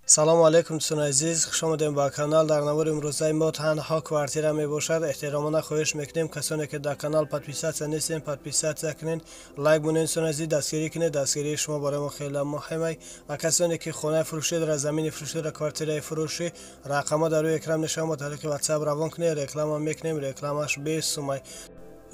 салому алайкум дӯстони азиз, хуш омадем ба канал. дар навори имрӯзаи мо танҳо квартира мебошад. эҳтиромона хоҳиш мекунем касоне ки дар канал подписатсия нестем, подписатсия кунед, лайк бонед. дӯстони азиз, дастгирӣ кунед. дастгирии шумо барои мо хеле муҳим. ва касоне ки хонаи фурӯшӣ дорад, замини фурӯшӣ дорад, квартираи фурӯшӣ, рақамҳо дар рӯи экран мешаванд. ба тариқи ватсап равон кунед, реклама мекунем. рекламаш 20 сомай.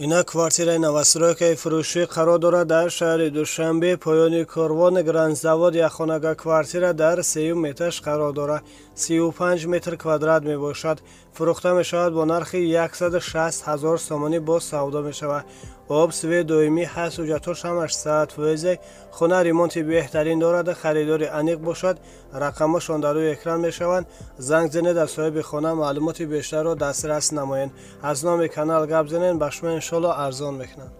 ина квартираи новостройкаи фурӯшӣ қарор дорад дар шаҳри душанбе, поёни корвон грандзавод. якхонага квартира дар 3 этаж қарор дорад. 35 метр квадрат мебошад. фурӯхта мешавад бо нархи 160 000 сомонӣ боз савдо мешавад. об суве доимӣ ҳаст, ҳуҷҷатҳош ҳамаш саатфоизе. хона ремонти беҳтарин дорад, харидори аниқ бошад. рақамҳошон дар рӯи экран мешаванд. занг занед, аз соҳиби хона маълумоти бештарро дастрас намоед. аз номи канал гап занед, ба шумо иншоалло арзон мекунанд.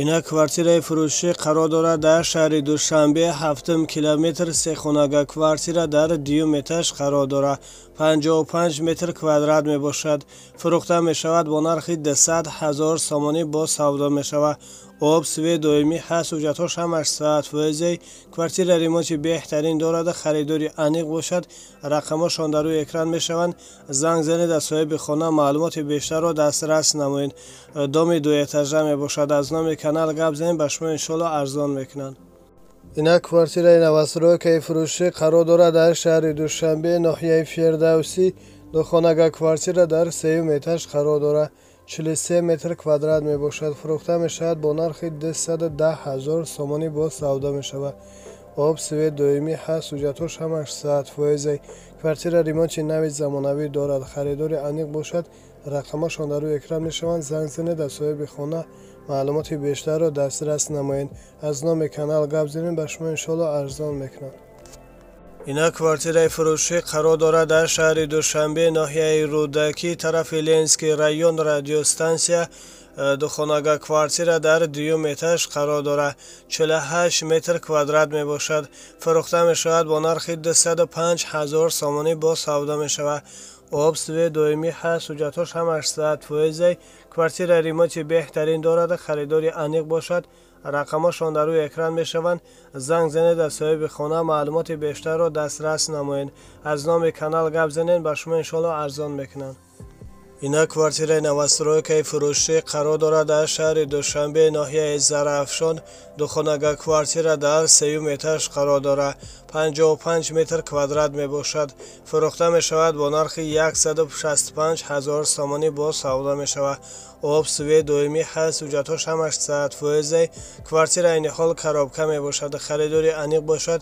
ина квартираи фурӯшӣ қарор дорад дар шаҳри душанбе, 7 километр. сехонага квартира дар 2 этаж қарор дорад. 55 метр квадрат мебошад. фурӯхта мешавад бо нархи 200 000 сомонӣ боз савдо мешавад. об суве доимӣ ҳаст, ҳуҷҷатҳош ҳамаш саатфоизе. квартира ремонти беҳтарин дорад, харидори аниқ бошад. рақамҳошон дар рӯи экран мешаванд. занг занед, аз соҳиби хона маълумоти бештарро дастрас намоед. доми 2 этажа мебошад. аз номи канал гап занед, ба шумо иншоалло арзон мекунанд. ина квартираи новостройкаи фурӯшӣ қарор дорад дар шаҳри душанбе, ноҳияи фирдавсӣ. духонага квартира дар 3 этаж қарор дорад. 43 метр квадрат мебошад. фурӯхта мешавад бо нархи 210 000 сомонӣ боз савдо мешавад. об суве доимӣ ҳаст, ҳуҷҷатҳош ҳамаш саатфоизе. квартира ремонти нави замонавӣ дорад, харидори аниқ бошад. рақамҳошон дар рӯи экран мешаванд. занг занед, аз соҳиби хона маълумоти бештарро дастрас намоед. аз номи канал гап занед, ба шумо иншоалло арзон мекунанд. ина квартираи фурӯшӣ қарор дорад дар шаҳри душанбе, ноҳияи рӯдакӣ, тарафи ленинский район, радиостансия. духонага квартира дар 2 этаж қарор дорад. 48 метр квадрат мебошад. фурӯхта мешавад бо нархи 205 000 сомонӣ боз савдо мешавад. об суве доимӣ ҳаст, ҳуҷҷатҳош ҳамаш саатфоизе. квартира ремонти беҳтарин дорад, харидори аниқ бошад. рақамҳошон дар рӯи экран мешаванд. занг занед, аз соҳиби хона маълумоти бештарро дастрас намоед. аз номи канал гап занед, ба шумо иншоалло арзон мекунанд. ина квартираи новостройкаи фурӯшӣ қарор дорад дар шаҳри душанбе, ноҳияи зарафшон. духонага квартира дар 3 этаж қарор дорад. 55 метр квадрат мебошад. фурӯхта мешавад бо нархи 165 000 сомонӣ боз савдо мешавад. об суве доимӣ ҳаст, ҳуҷҷатҳош ҳамаш саатфоизе. квартира айни ҳол коробка мебошад, харидори аниқ бошад.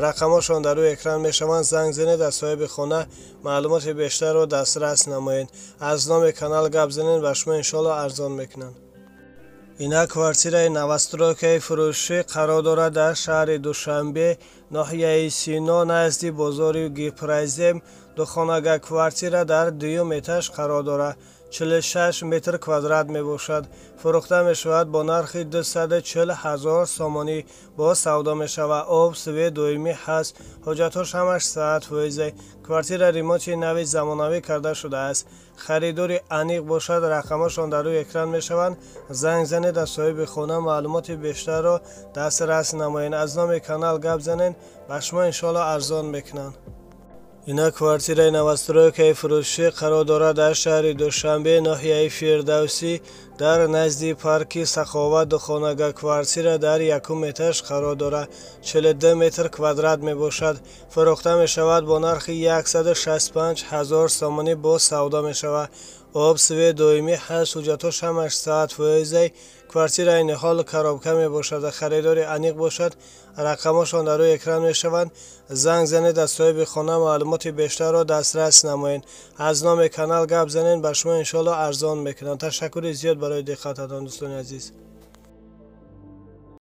рақамҳошон дар рӯи экран мешаванд. занг занед, аз соҳиби хона маълумоти бештарро дастрас намоед. аз номи канал гап занед, ба шумо иншоалло арзон мекунанд. ина квартираи новостройкаи фурӯшӣ қарор дорад дар шаҳри душанбе, ноҳияи сино, назди бозори гипрайзем. духонага квартира дар 2 этаж қарор дорад. 46 метр квадрат мебошад. фурӯхта мешавад бо нархи 240 000 сомонӣ боз савдо мешавад. об суве доимӣ ҳаст, ҳуҷҷатҳош ҳамаш саатфоизе. квартира ремонти нави замонавӣ карда шудааст. харидори аниқ бошад. рақамҳошон дар рӯи экран мешаванд. занг занед, аз соҳиби хона маълумоти бештарро дастрас намоед. аз номи канал гап занед, ба шумо иншоалло арзон мекунанд. ина квартираи новостройкаи фурӯшӣ қарор дорад дар шаҳри душанбе, ноҳияи фирдавсӣ, дар назди парки саховат. духонага квартира дар 1 этаж қарор дорад. 42 метр квадрат мебошад. фурӯхта мешавад бо нархи 165 000 сомонӣ боз савдо мешавад. об суве доимӣ ҳаст, ҳуҷҷатҳош ҳамаш саатфоизе. квартира айни ҳол коробка мебошад, харидори аниқ бошад. рақамҳошон дар рӯи экран мешаванд. занг занед, аз соҳиби хона маълумоти бештарро дастрас намоед. аз номи канал гап занед, ба шумо иншоалло арзон мекунанд. ташаккури зиёд барои диққататон, дӯстони азиз.